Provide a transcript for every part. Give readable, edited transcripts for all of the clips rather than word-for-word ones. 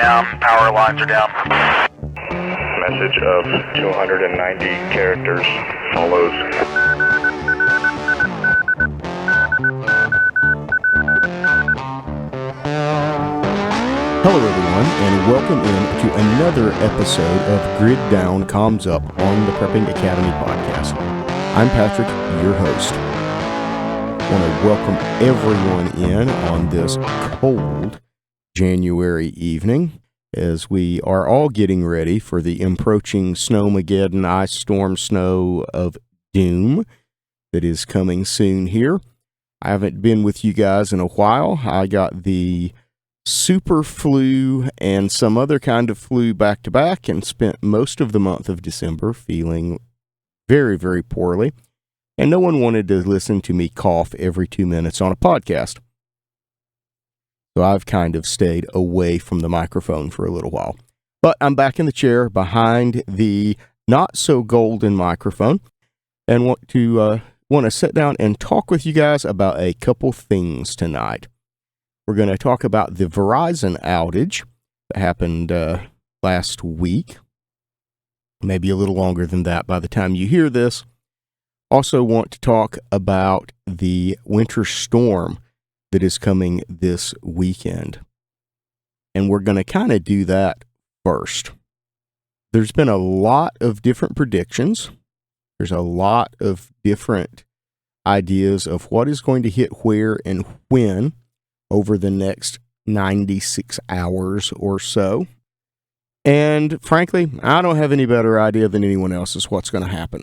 down, power lines are down. Message of 290 characters follows. Hello everyone, and welcome in to another episode of Grid Down Comms Up on the Prepping Academy podcast. I'm Patrick, your host. I want to welcome everyone in on this cold January evening as we are all getting ready for the approaching Snowmageddon ice storm snow of doom that is coming soon here. I haven't been with you guys in a while. I got the super flu and some other kind of flu back to back and spent most of the month of December feeling very, very poorly. And no one wanted to listen to me cough every 2 minutes on a podcast. So I've kind of stayed away from the microphone for a little while. But I'm back in the chair behind the not so golden microphone and want to sit down and talk with you guys about a couple things tonight. We're going to talk about the Verizon outage that happened last week. Maybe a little longer than that by the time you hear this. Also want to talk about the winter storm that is coming this weekend. And we're going to kind of do that first. There's been a lot of different predictions. There's a lot of different ideas of what is going to hit where and when over the next 96 hours or so. And frankly, I don't have any better idea than anyone else as what's going to happen.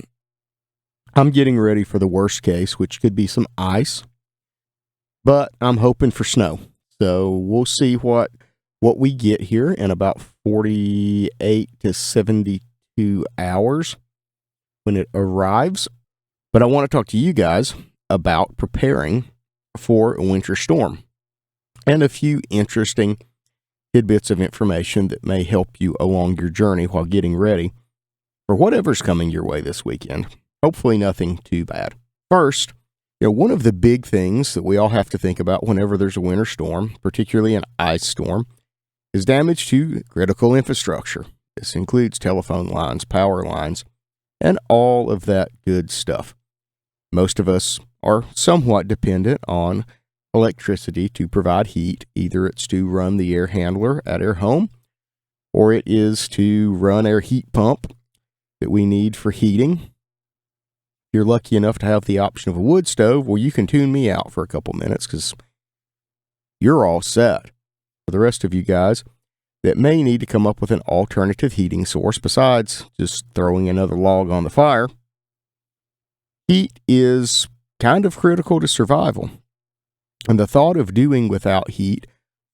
I'm getting ready for the worst case, which could be some ice, but I'm hoping for snow. So we'll see what we get here in about 48 to 72 hours when it arrives. But I want to talk to you guys about preparing for a winter storm and a few interesting tidbits of information that may help you along your journey while getting ready for whatever's coming your way this weekend. Hopefully nothing too bad. First, one of the big things that we all have to think about whenever there's a winter storm, particularly an ice storm, is damage to critical infrastructure. This includes telephone lines, power lines, and all of that good stuff. Most of us are somewhat dependent on electricity to provide heat. Either it's to run the air handler at our home, or it is to run our heat pump that we need for heating. If you're lucky enough to have the option of a wood stove, well, you can tune me out for a couple minutes because you're all set. For the rest of you guys that may need to come up with an alternative heating source besides just throwing another log on the fire, heat is kind of critical to survival. And the thought of doing without heat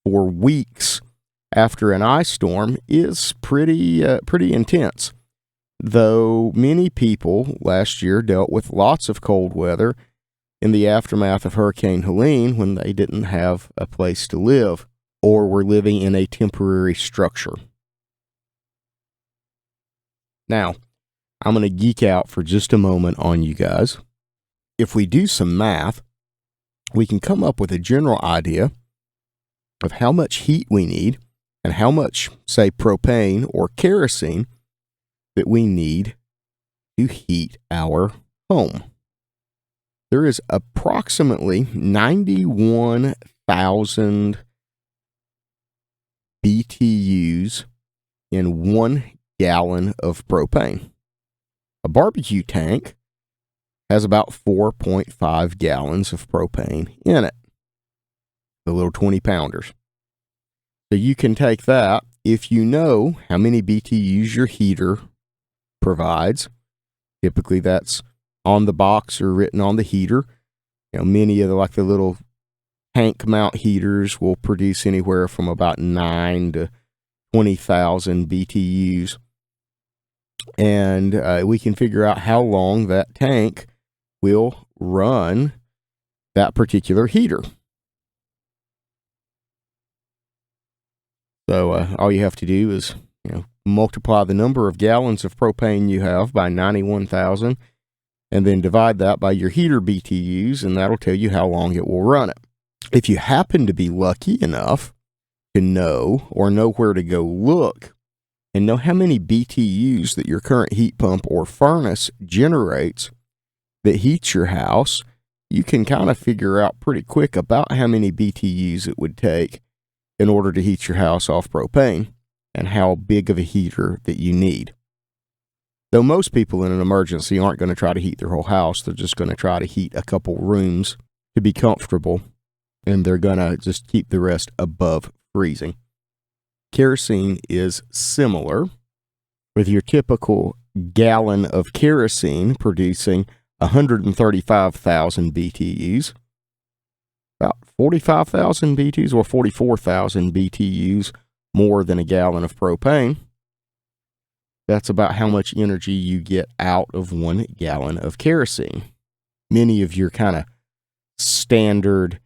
for weeks after an ice storm is pretty intense. Though many people last year dealt with lots of cold weather in the aftermath of Hurricane Helene when they didn't have a place to live or were living in a temporary structure. Now, I'm going to geek out for just a moment on you guys. If we do some math, we can come up with a general idea of how much heat we need and how much, say, propane or kerosene that we need to heat our home. There is approximately 91,000 BTUs in 1 gallon of propane. A barbecue tank has about 4.5 gallons of propane in it. The little 20-pounders. So you can take that. If you know how many BTUs your heater provides, typically that's on the box or written on the heater. Many of the little tank mount heaters will produce anywhere from about 9 to 20,000 BTUs. And we can figure out how long that tank will run that particular heater. So all you have to do is, multiply the number of gallons of propane you have by 91,000 and then divide that by your heater BTUs, and that'll tell you how long it will run it. If you happen to be lucky enough to know or know where to go look and know how many BTUs that your current heat pump or furnace generates that heats your house, you can kind of figure out pretty quick about how many BTUs it would take in order to heat your house off propane and how big of a heater that you need. Though most people in an emergency aren't going to try to heat their whole house, they're just going to try to heat a couple rooms to be comfortable, and they're going to just keep the rest above freezing. Kerosene is similar, with your typical gallon of kerosene producing 135,000 BTUs, about 45,000 BTUs or 44,000 BTUs more than a gallon of propane. That's about how much energy you get out of 1 gallon of kerosene. Many of your kind of standard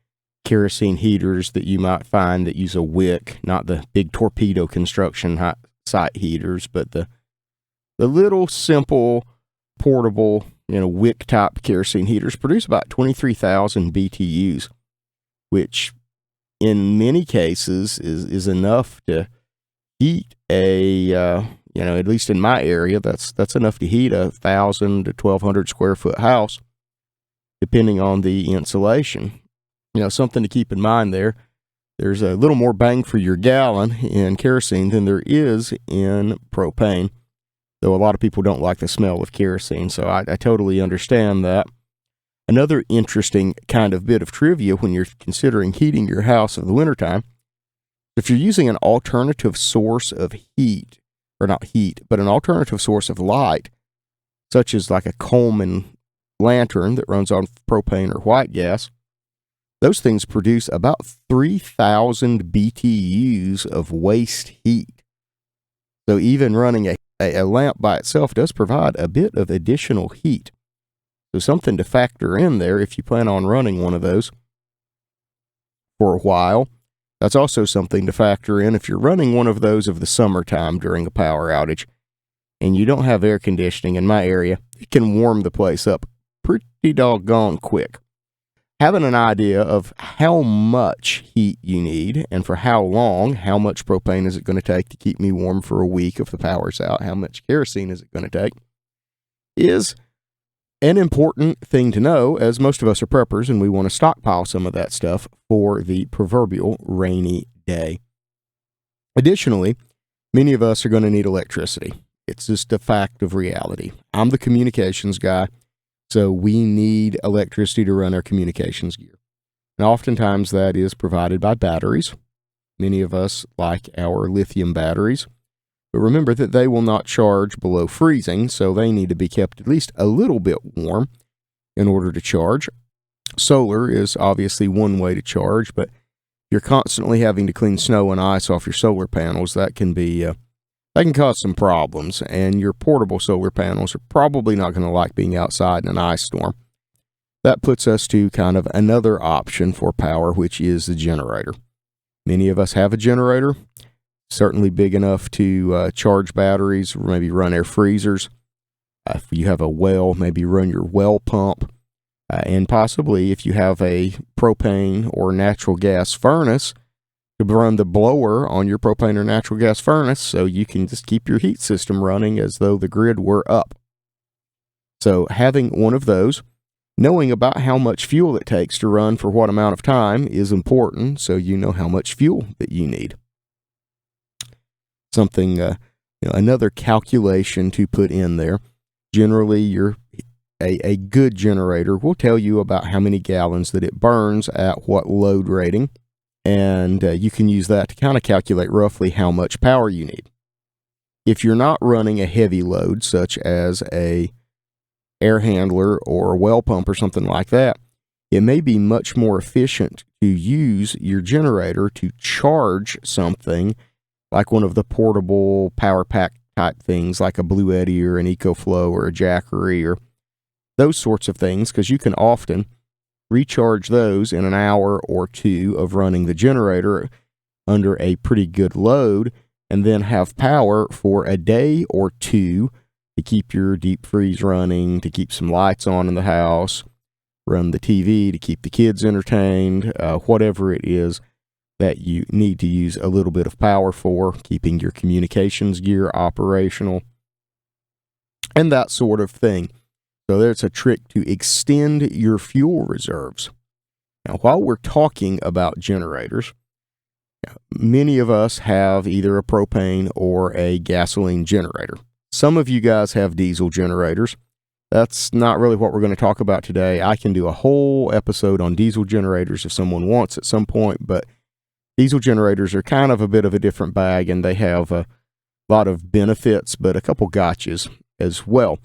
kerosene heaters that you might find that use a wick, not the big torpedo construction hot site heaters, but the little simple portable, wick type kerosene heaters produce about 23,000 BTUs, which in many cases is enough to heat at least in my area, that's enough to heat 1,000 to 1,200 square foot house, depending on the insulation. Something to keep in mind there. There's a little more bang for your gallon in kerosene than there is in propane, though a lot of people don't like the smell of kerosene, so I totally understand that. Another interesting kind of bit of trivia when you're considering heating your house in the wintertime, if you're using an alternative source of heat, or not heat, but an alternative source of light, such as like a Coleman lantern that runs on propane or white gas, those things produce about 3,000 BTUs of waste heat. So even running a lamp by itself does provide a bit of additional heat. So something to factor in there if you plan on running one of those for a while. That's also something to factor in if you're running one of those of the summertime during a power outage and you don't have air conditioning in my area. It can warm the place up pretty doggone quick. Having an idea of how much heat you need and for how long, how much propane is it going to take to keep me warm for a week if the power's out, how much kerosene is it going to take, is an important thing to know, as most of us are preppers and we want to stockpile some of that stuff for the proverbial rainy day. Additionally, many of us are going to need electricity. It's just a fact of reality. I'm the communications guy, so we need electricity to run our communications gear. And oftentimes that is provided by batteries. Many of us like our lithium batteries. But remember that they will not charge below freezing, so they need to be kept at least a little bit warm in order to charge. Solar is obviously one way to charge, but you're constantly having to clean snow and ice off your solar panels. That can cause some problems, and your portable solar panels are probably not going to like being outside in an ice storm. That puts us to kind of another option for power, which is the generator. Many of us have a generator. Certainly big enough to charge batteries, or maybe run air freezers. If you have a well, maybe run your well pump. And possibly if you have a propane or natural gas furnace, to run the blower on your propane or natural gas furnace so you can just keep your heat system running as though the grid were up. So having one of those, knowing about how much fuel it takes to run for what amount of time is important, so you know how much fuel that you need. Something, another calculation to put in there. Generally, a good generator will tell you about how many gallons that it burns at what load rating, and you can use that to kind of calculate roughly how much power you need. If you're not running a heavy load, such as a air handler or a well pump or something like that, it may be much more efficient to use your generator to charge something like one of the portable power pack type things like a Blue Eddy or an EcoFlow or a Jackery or those sorts of things, because you can often recharge those in an hour or two of running the generator under a pretty good load, and then have power for a day or two to keep your deep freeze running, to keep some lights on in the house, run the TV to keep the kids entertained, whatever it is. that you need to use a little bit of power for, keeping your communications gear operational, and that sort of thing. So there's a trick to extend your fuel reserves. Now, while we're talking about generators, many of us have either a propane or a gasoline generator. Some of you guys have diesel generators. That's not really what we're going to talk about today. I can do a whole episode on diesel generators if someone wants at some point, but diesel generators are kind of a bit of a different bag, and they have a lot of benefits, but a couple gotchas as well.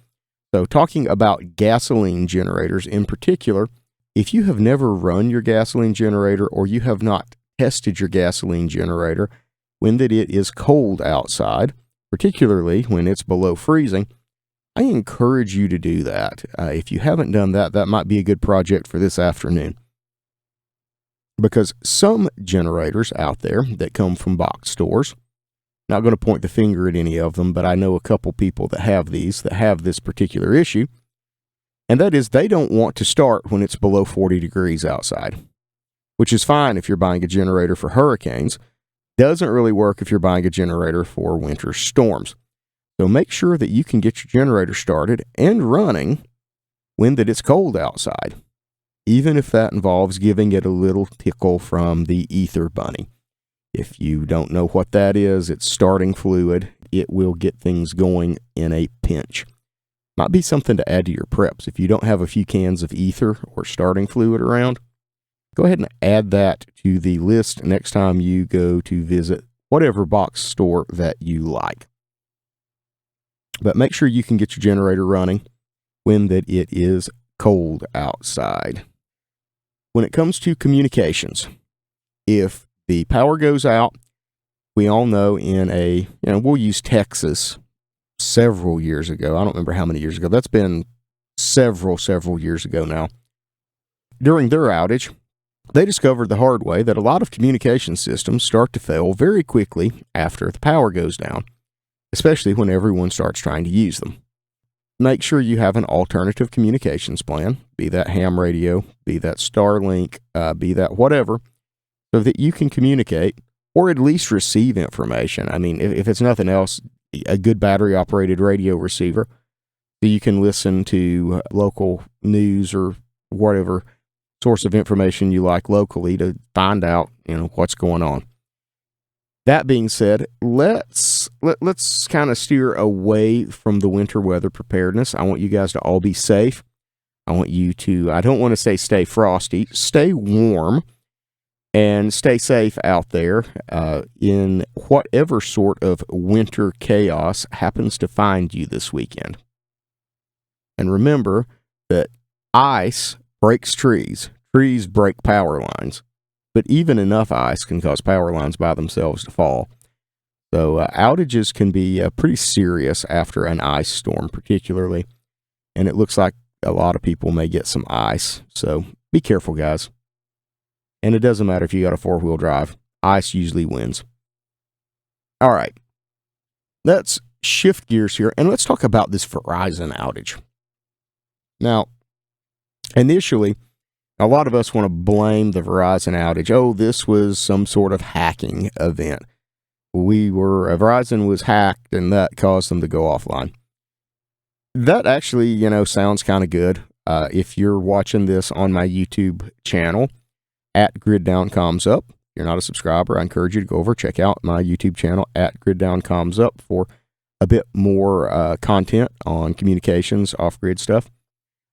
So talking about gasoline generators in particular, if you have never run your gasoline generator or you have not tested your gasoline generator when that it is cold outside, particularly when it's below freezing, I encourage you to do that. If you haven't done that, that might be a good project for this afternoon. Because some generators out there that come from box stores, not going to point the finger at any of them, but I know a couple people that have these, that have this particular issue, and that is they don't want to start when it's below 40 degrees outside, which is fine if you're buying a generator for hurricanes. Doesn't really work if you're buying a generator for winter storms. So make sure that you can get your generator started and running when that it's cold outside, even if that involves giving it a little tickle from the ether bunny. If you don't know what that is, it's starting fluid. It will get things going in a pinch. Might be something to add to your preps. If you don't have a few cans of ether or starting fluid around, go ahead and add that to the list next time you go to visit whatever box store that you like. But make sure you can get your generator running when that it is cold outside. When it comes to communications, if the power goes out, we all know we'll use Texas several years ago. I don't remember how many years ago. That's been several years ago now. During their outage, they discovered the hard way that a lot of communication systems start to fail very quickly after the power goes down, especially when everyone starts trying to use them. Make sure you have an alternative communications plan, be that ham radio, be that Starlink, be that whatever, so that you can communicate or at least receive information. I mean, if it's nothing else, a good battery-operated radio receiver, so you can listen to local news or whatever source of information you like locally to find out, what's going on. That being said, let's kind of steer away from the winter weather preparedness. I want you guys to all be safe. I want you to, I don't want to say stay frosty, stay warm and stay safe out there in whatever sort of winter chaos happens to find you this weekend. And remember that ice breaks trees. Trees break power lines. But even enough ice can cause power lines by themselves to fall. So outages can be pretty serious after an ice storm, particularly. And it looks like a lot of people may get some ice. So be careful, guys. And it doesn't matter if you got a four-wheel drive. Ice usually wins. All right. Let's shift gears here, and let's talk about this Verizon outage. Now, initially, a lot of us want to blame the Verizon outage. Oh, this was some sort of hacking event. Verizon was hacked, and that caused them to go offline. That actually, sounds kind of good. If you're watching this on my YouTube channel, at GridDownCommsUp. If you're not a subscriber, I encourage you to go over, check out my YouTube channel at GridDownCommsUp for a bit more content on communications, off-grid stuff,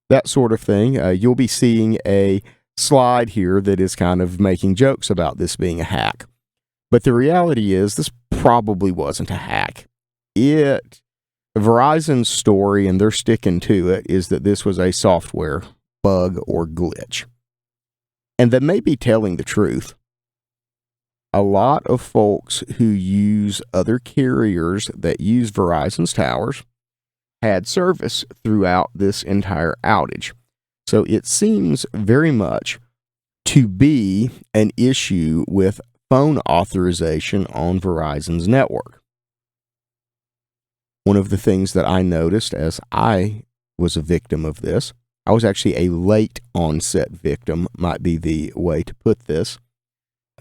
that sort of thing. You'll be seeing a slide here that is kind of making jokes about this being a hack. But the reality is this probably wasn't a hack. Verizon's story, and they're sticking to it, is that this was a software bug or glitch. And they may be telling the truth. A lot of folks who use other carriers that use Verizon's towers had service throughout this entire outage. So it seems very much to be an issue with phone authorization on Verizon's network. One of the things that I noticed as I was a victim of this, I was actually a late onset victim, might be the way to put this.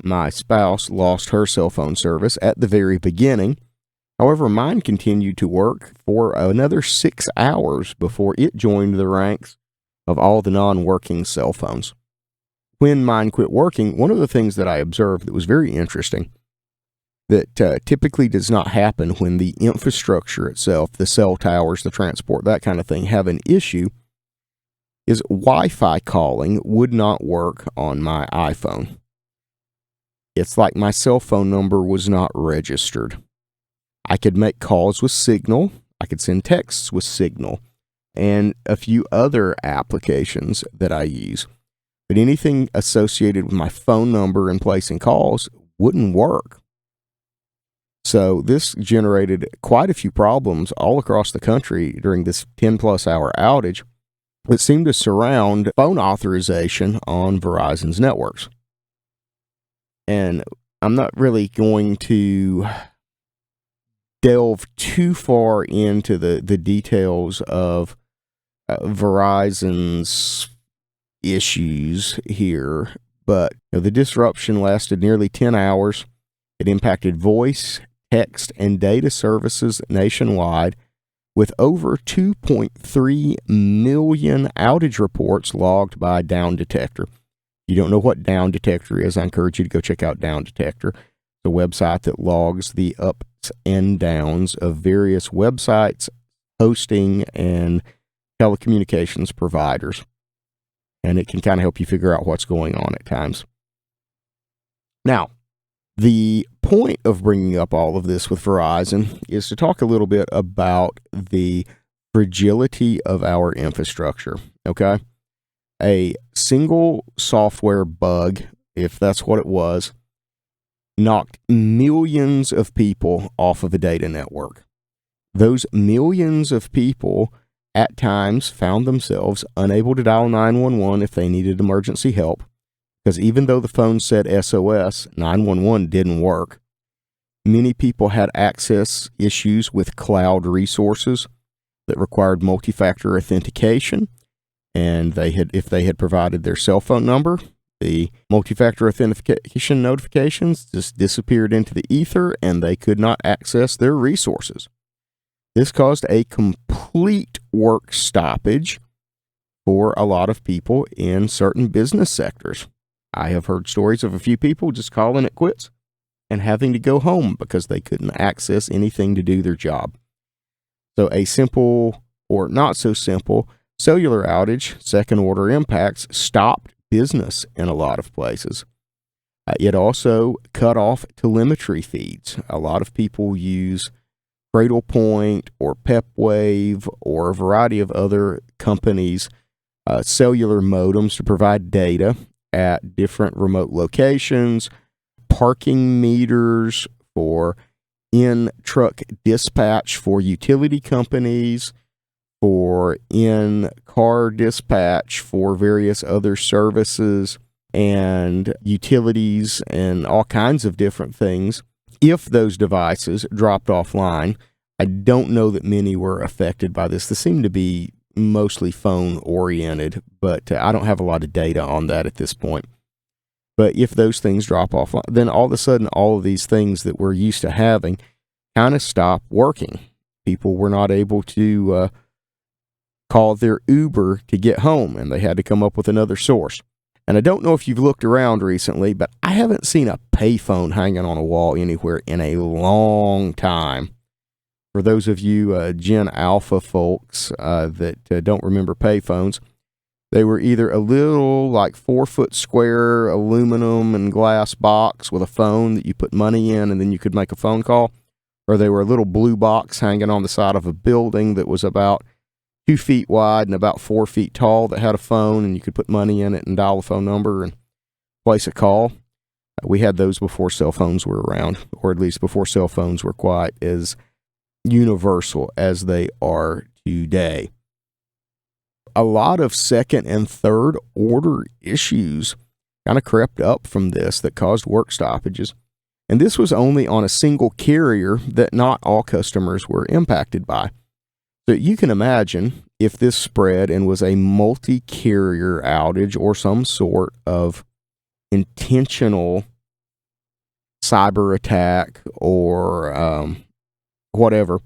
my spouse lost her cell phone service at the very beginning. However, mine continued to work for another 6 hours before it joined the ranks of all the non-working cell phones. When mine quit working, one of the things that I observed that was very interesting that typically does not happen when the infrastructure itself, the cell towers, the transport, that kind of thing, have an issue, is Wi-Fi calling would not work on my iPhone. It's like my cell phone number was not registered. I could make calls with Signal, I could send texts with Signal, and a few other applications that I use. But anything associated with my phone number and placing calls wouldn't work. So this generated quite a few problems all across the country during this 10-plus hour outage that seemed to surround phone authorization on Verizon's networks. And I'm not really going to delve too far into the details of Verizon's issues here, but the disruption lasted nearly 10 hours. It impacted voice, text, and data services nationwide, with over 2.3 million outage reports logged by Down Detector. If you don't know what Down Detector is, I encourage you to go check out Down Detector. It's a website that logs the ups and downs of various websites, hosting, and telecommunications providers. And it can kind of help you figure out what's going on at times. Now, the point of bringing up all of this with Verizon is to talk a little bit about the fragility of our infrastructure, okay? A single software bug, if that's what it was, knocked millions of people off of a data network. Those millions of people at times found themselves unable to dial 911 if they needed emergency help, because even though the phone said SOS, 911 didn't work. Many people had access issues with cloud resources that required multi-factor authentication, and if they had provided their cell phone number, the multi-factor authentication notifications just disappeared into the ether, and they could not access their resources. This caused a complete work stoppage for a lot of people in certain business sectors. I have heard stories of a few people just calling it quits and having to go home because they couldn't access anything to do their job. So a simple or not so simple cellular outage, second order impacts, stopped business in a lot of places. It also cut off telemetry feeds. A lot of people use Cradlepoint or PepWave or a variety of other companies' cellular modems to provide data at different remote locations, parking meters for in-truck dispatch for utility companies, for in-car dispatch for various other services and utilities and all kinds of different things. If those devices dropped offline, I don't know that many were affected by this. They seem to be mostly phone-oriented, but I don't have a lot of data on that at this point. But if those things drop offline, then all of a sudden, all of these things that we're used to having kind of stop working. People were not able to call their Uber to get home, and they had to come up with another source. And I don't know if you've looked around recently, but I haven't seen a payphone hanging on a wall anywhere in a long time. For those of you Gen Alpha folks that don't remember payphones, they were either a little like 4-foot square aluminum and glass box with a phone that you put money in and then you could make a phone call, or they were a little blue box hanging on the side of a building that was about 2 feet wide and about 4 feet tall that had a phone, and you could put money in it and dial a phone number and place a call. We had those before cell phones were around, or at least before cell phones were quite as universal as they are today. A lot of second and third order issues kind of crept up from this that caused work stoppages. And this was only on a single carrier that not all customers were impacted by. So you can imagine if this spread and was a multi-carrier outage or some sort of intentional cyber attack or whatever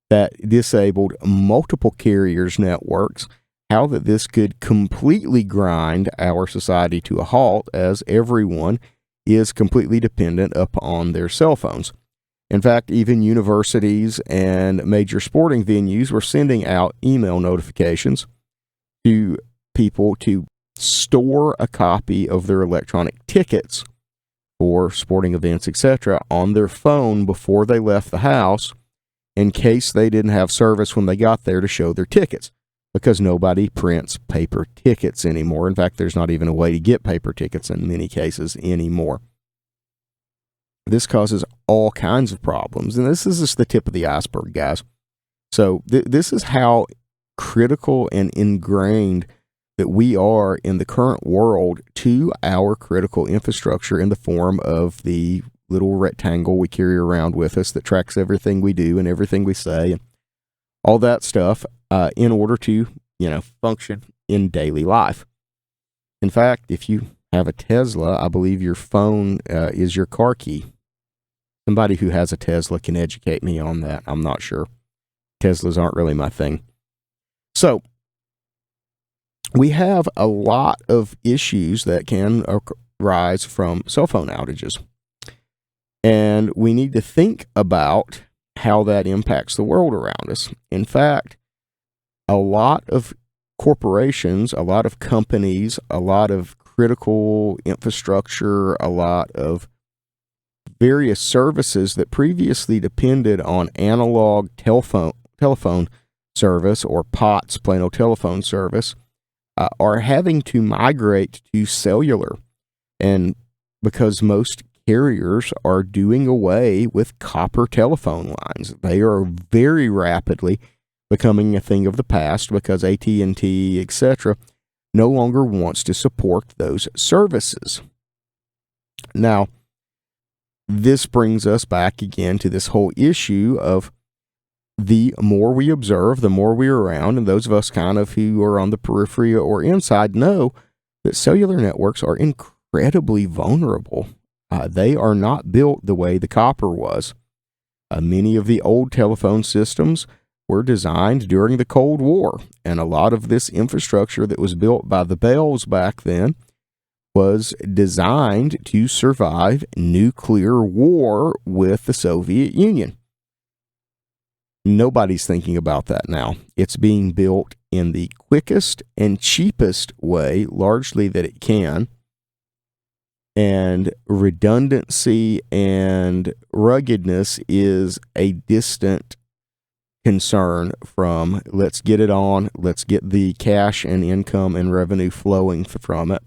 that disabled multiple carriers' networks, how that this could completely grind our society to a halt as everyone is completely dependent upon their cell phones. In fact, even universities and major sporting venues were sending out email notifications to people to store a copy of their electronic tickets for sporting events, etc., on their phone before they left the house in case they didn't have service when they got there to show their tickets, because nobody prints paper tickets anymore. In fact, there's not even a way to get paper tickets in many cases anymore. This causes all kinds of problems, and this is just the tip of the iceberg, guys. So this is how critical and ingrained that we are in the current world to our critical infrastructure in the form of the little rectangle we carry around with us that tracks everything we do and everything we say and all that stuff in order to, function in daily life. In fact, if you have a Tesla, I believe your phone is your car key. Somebody who has a Tesla can educate me on that. I'm not sure. Teslas aren't really my thing. So we have a lot of issues that can arise from cell phone outages. And we need to think about how that impacts the world around us. In fact, a lot of corporations, a lot of companies, a lot of critical infrastructure, a lot of various services that previously depended on analog telephone service or POTS, plain old telephone service, are having to migrate to cellular. And because most carriers are doing away with copper telephone lines, they are very rapidly becoming a thing of the past because AT&T, etc., no longer wants to support those services. Now, this brings us back again to this whole issue of the more we observe, the more we're around, and those of us kind of who are on the periphery or inside know that cellular networks are incredibly vulnerable. They are not built the way the copper was. Many of the old telephone systems were designed during the Cold War, and a lot of this infrastructure that was built by the Bells back then was designed to survive nuclear war with the Soviet Union. Nobody's thinking about that now. It's being built in the quickest and cheapest way, largely that it can. And redundancy and ruggedness is a distant concern from let's get it on, let's get the cash and income and revenue flowing from it.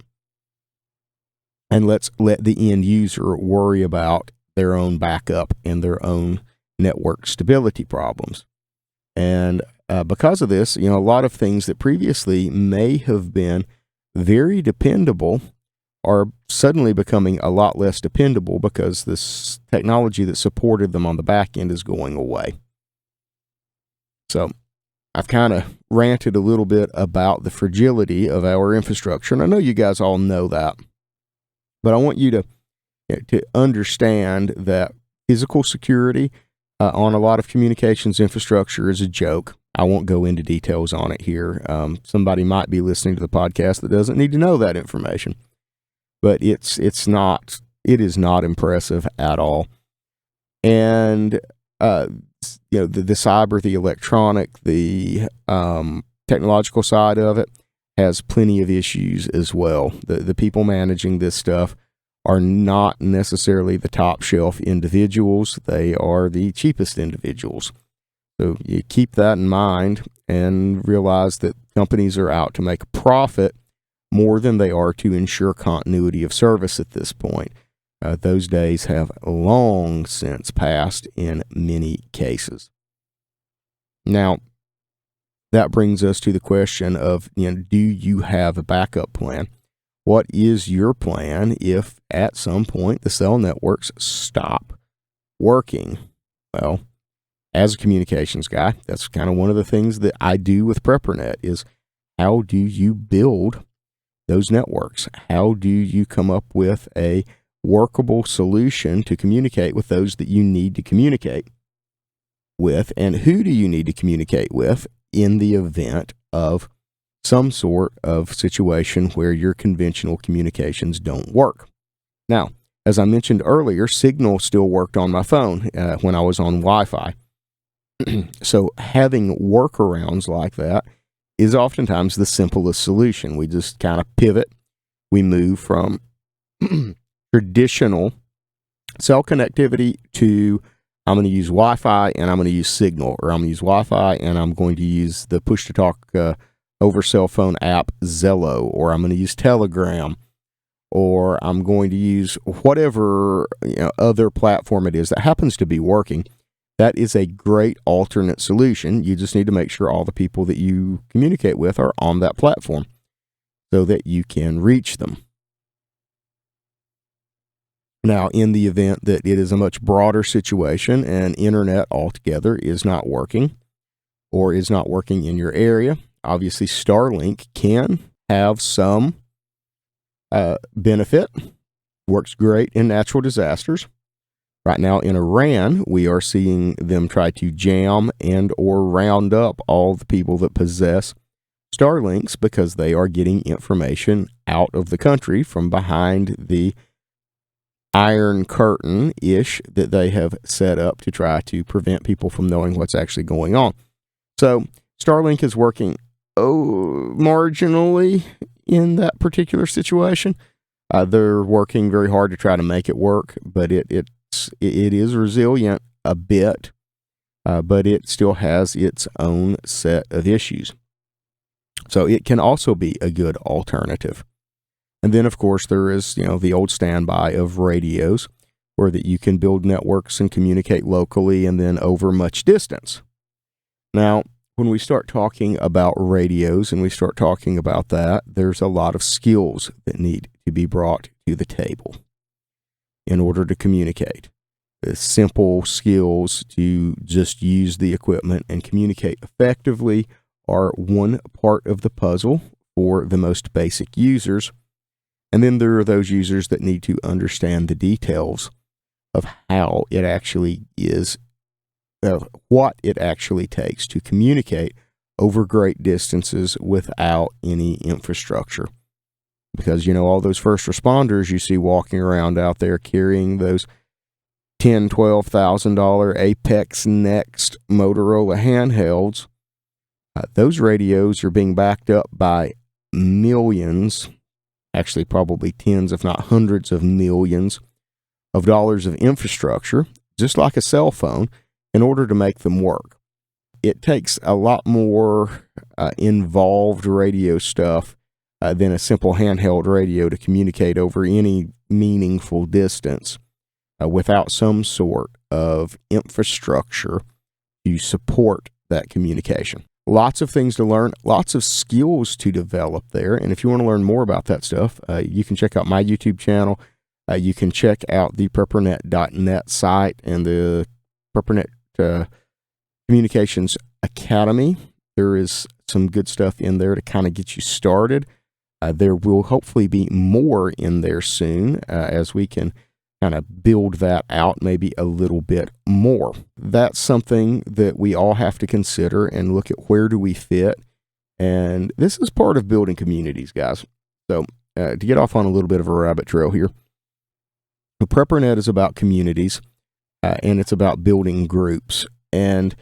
And let's let the end user worry about their own backup and their own network stability problems. And because of this, a lot of things that previously may have been very dependable are suddenly becoming a lot less dependable because this technology that supported them on the back end is going away. So I've kind of ranted a little bit about the fragility of our infrastructure, and I know you guys all know that. But I want you to understand that physical security on a lot of communications infrastructure is a joke. I won't go into details on it here. Somebody might be listening to the podcast that doesn't need to know that information. But it is not impressive at all. And the cyber, the electronic, the technological side of it has plenty of issues as well. The people managing this stuff are not necessarily the top shelf individuals. They are the cheapest individuals. So you keep that in mind and realize that companies are out to make a profit more than they are to ensure continuity of service at this point. Those days have long since passed in many cases. Now, that brings us to the question of, do you have a backup plan? What is your plan if at some point the cell networks stop working? Well, as a communications guy, that's kind of one of the things that I do with PrepperNet is how do you build those networks? How do you come up with a workable solution to communicate with those that you need to communicate with, and who do you need to communicate with in the event of some sort of situation where your conventional communications don't work. Now, as I mentioned earlier, Signal still worked on my phone when I was on Wi-Fi. So having workarounds like that is oftentimes the simplest solution. We just kind of pivot. We move from traditional cell connectivity to I'm going to use Wi-Fi and I'm going to use Signal, or I'm going to use Wi-Fi and I'm going to use the push-to-talk over cell phone app Zello, or I'm going to use Telegram, or I'm going to use whatever other platform it is that happens to be working. That is a great alternate solution. You just need to make sure all the people that you communicate with are on that platform so that you can reach them. Now, in the event that it is a much broader situation and internet altogether is not working or is not working in your area, obviously Starlink can have some benefit. Works great in natural disasters. Right now in Iran, we are seeing them try to jam and or round up all the people that possess Starlinks because they are getting information out of the country from behind the iron curtain-ish that they have set up to try to prevent people from knowing what's actually going on. So Starlink is working marginally in that particular situation. They're working very hard to try to make it work, but it is resilient a bit, but it still has its own set of issues. So it can also be a good alternative. And then, of course, there is, the old standby of radios where that you can build networks and communicate locally and then over much distance. Now, when we start talking about radios and we start talking about that, there's a lot of skills that need to be brought to the table in order to communicate. The simple skills to just use the equipment and communicate effectively are one part of the puzzle for the most basic users. And then there are those users that need to understand the details of how it actually is, what it actually takes to communicate over great distances without any infrastructure. Because, all those first responders you see walking around out there carrying those $10,000, $12,000 Apex Next Motorola handhelds, those radios are being backed up by millions, actually probably tens if not hundreds of millions of dollars of infrastructure, just like a cell phone, in order to make them work. It takes a lot more involved radio stuff than a simple handheld radio to communicate over any meaningful distance without some sort of infrastructure to support that communication. Lots of things to learn, lots of skills to develop there. And if you want to learn more about that stuff, you can check out my YouTube channel. You can check out the preppernet.net site and the Preppernet Communications Academy. There is some good stuff in there to kind of get you started. There will hopefully be more in there soon as we can kind of build that out maybe a little bit more. That's something that we all have to consider and look at where do we fit. And this is part of building communities, guys. So to get off on a little bit of a rabbit trail here, the PrepperNet is about communities and it's about building groups. And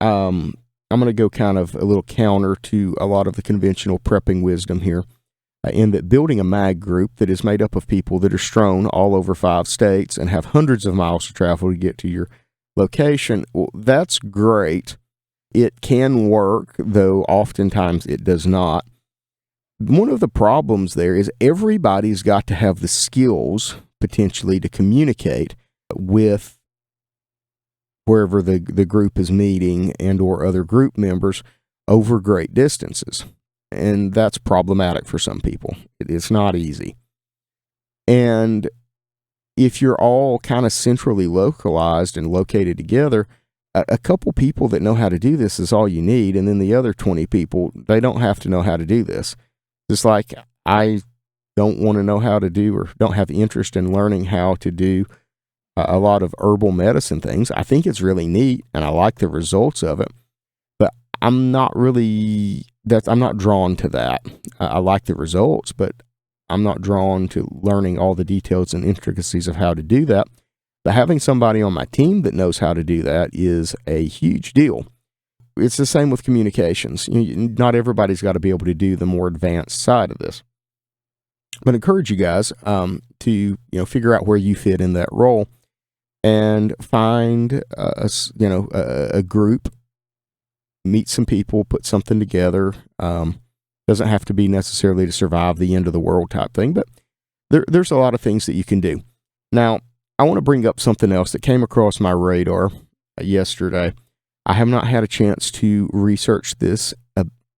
I'm going to go kind of a little counter to a lot of the conventional prepping wisdom here. In that building a mag group that is made up of people that are strewn all over 5 states and have hundreds of miles to travel to get to your location, well, that's great. It can work, though oftentimes it does not. One of the problems there is everybody's got to have the skills, potentially, to communicate with wherever the group is meeting and or other group members over great distances. And that's problematic for some people. It's not easy. And if you're all kind of centrally localized and located together, a couple people that know how to do this is all you need. And then the other 20 people, they don't have to know how to do this. Just like I don't want to know how to do or don't have interest in learning how to do a lot of herbal medicine things. I think it's really neat and I like the results of it, but I'm not drawn to that. I like the results, but I'm not drawn to learning all the details and intricacies of how to do that. But having somebody on my team that knows how to do that is a huge deal. It's the same with communications. Not everybody's got to be able to do the more advanced side of this. But encourage you guys to figure out where you fit in that role and find a group, meet some people, put something together. Doesn't have to be necessarily to survive the end of the world type thing, but there's a lot of things that you can do. Now, I want to bring up something else that came across my radar yesterday. I have not had a chance to research this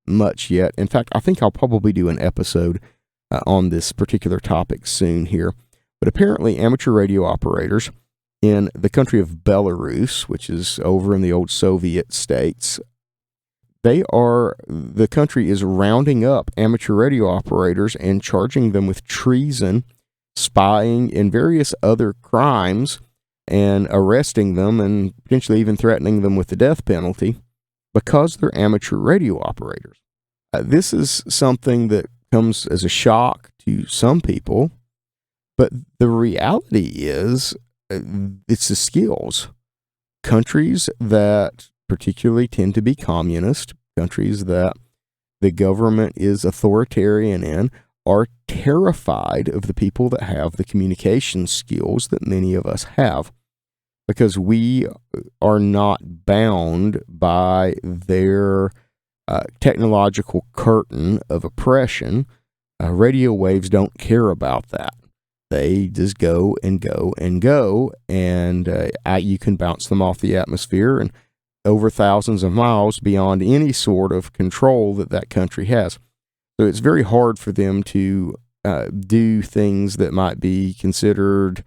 much yet. In fact, I think I'll probably do an episode on this particular topic soon here. But apparently amateur radio operators in the country of Belarus, which is over in the old Soviet states, the country is rounding up amateur radio operators and charging them with treason, spying, and various other crimes, and arresting them and potentially even threatening them with the death penalty because they're amateur radio operators. This is something that comes as a shock to some people, but the reality is it's the skills. Countries that particularly tend to be communist, countries that the government is authoritarian in, are terrified of the people that have the communication skills that many of us have, because we are not bound by their technological curtain of oppression. Radio waves don't care about that. They just go and go and go, and you can bounce them off the atmosphere and over thousands of miles beyond any sort of control that country has. So it's very hard for them to do things that might be considered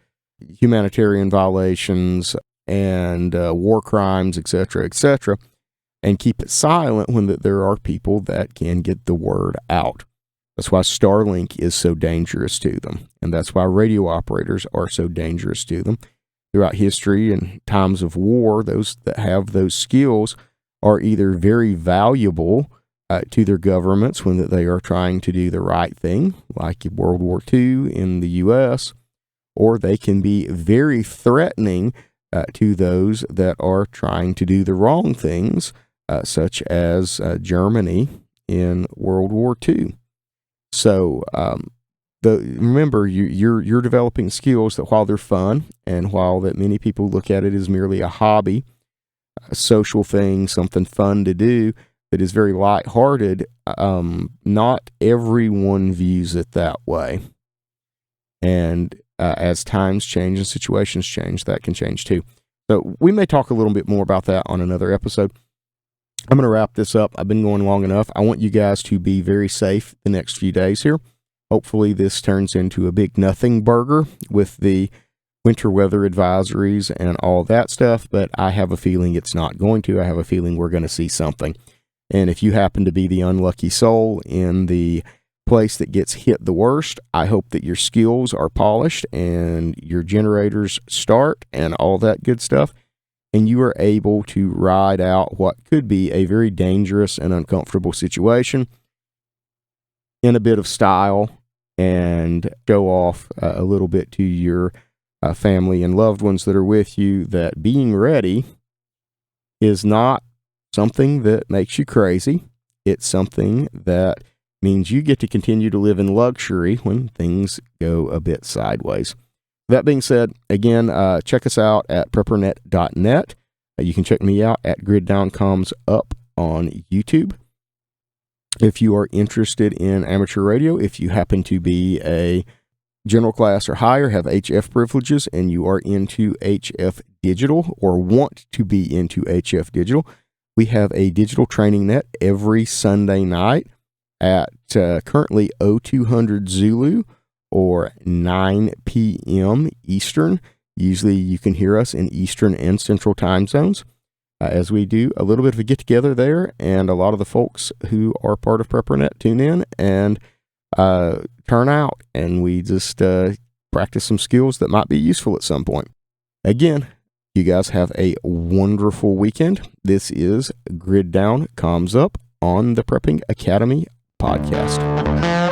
humanitarian violations and war crimes, etc., and keep it silent when there are people that can get the word out. That's why Starlink is so dangerous to them, and that's why radio operators are so dangerous to them. Throughout history and times of war, those that have those skills are either very valuable to their governments when they are trying to do the right thing, like World War II in the U.S., or they can be very threatening to those that are trying to do the wrong things, such as Germany in World War II. So remember, you're developing skills that, while they're fun and while that many people look at it as merely a hobby, a social thing, something fun to do that is very lighthearted, not everyone views it that way. And as times change and situations change, that can change too. So we may talk a little bit more about that on another episode. I'm going to wrap this up. I've been going long enough. I want you guys to be very safe the next few days here. Hopefully this turns into a big nothing burger with the winter weather advisories and all that stuff, but I have a feeling it's not going to. I have a feeling we're going to see something. And if you happen to be the unlucky soul in the place that gets hit the worst, I hope that your skills are polished and your generators start and all that good stuff, and you are able to ride out what could be a very dangerous and uncomfortable situation in a bit of style and show off a little bit to your family and loved ones that are with you that being ready is not something that makes you crazy. It's something that means you get to continue to live in luxury when things go a bit sideways. That being said, again, check us out at preppernet.net. You can check me out at Grid Down Comms Up on YouTube. If you are interested in amateur radio, if you happen to be a general class or higher, have HF privileges, and you are into HF digital or want to be into HF digital, we have a digital training net every Sunday night at currently 0200 Zulu or 9 p.m. Eastern. Usually you can hear us in Eastern and Central time zones as we do a little bit of a get-together there, and a lot of the folks who are part of PrepperNet tune in and turn out and we just practice some skills that might be useful at some point. Again, you guys have a wonderful weekend. This is Grid Down, Comms Up on the Prepping Academy podcast.